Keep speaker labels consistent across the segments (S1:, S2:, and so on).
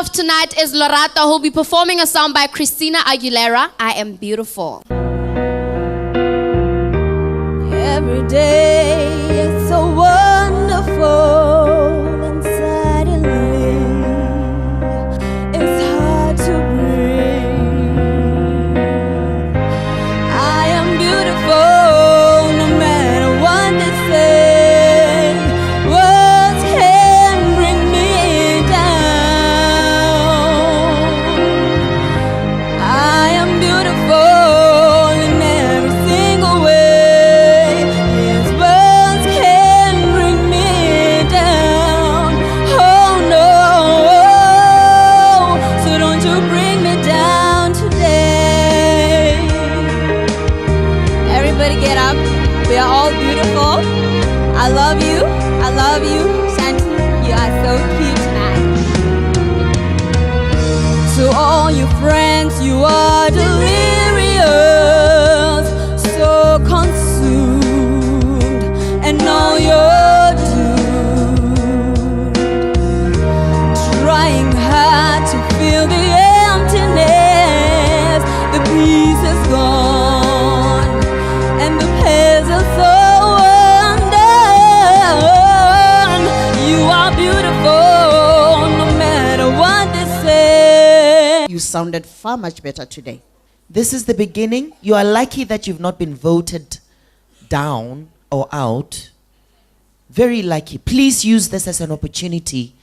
S1: off tonight is Lorato, who'll be performing a song by Christina Aguilera, I Am Beautiful.
S2: Every day is so wonderful, and suddenly it's hard to breathe. I am beautiful no matter what they say. Words can bring me down. I am beautiful in every single way. Get up. We are all beautiful. I love you. I love you. Shanti, you are so cute tonight. To all your friends, you are delirious, so consumed, and now you're doomed. Trying hard to fill the emptiness. The peace is gone.
S3: You sounded far much better today. This is the beginning. You are lucky that you've not been voted down or out. Very lucky. Please use this as an opportunity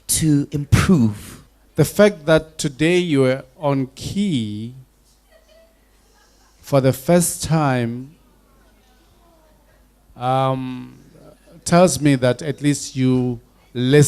S3: to improve.
S4: The fact that today you were on key for the first time tells me that at least you listen.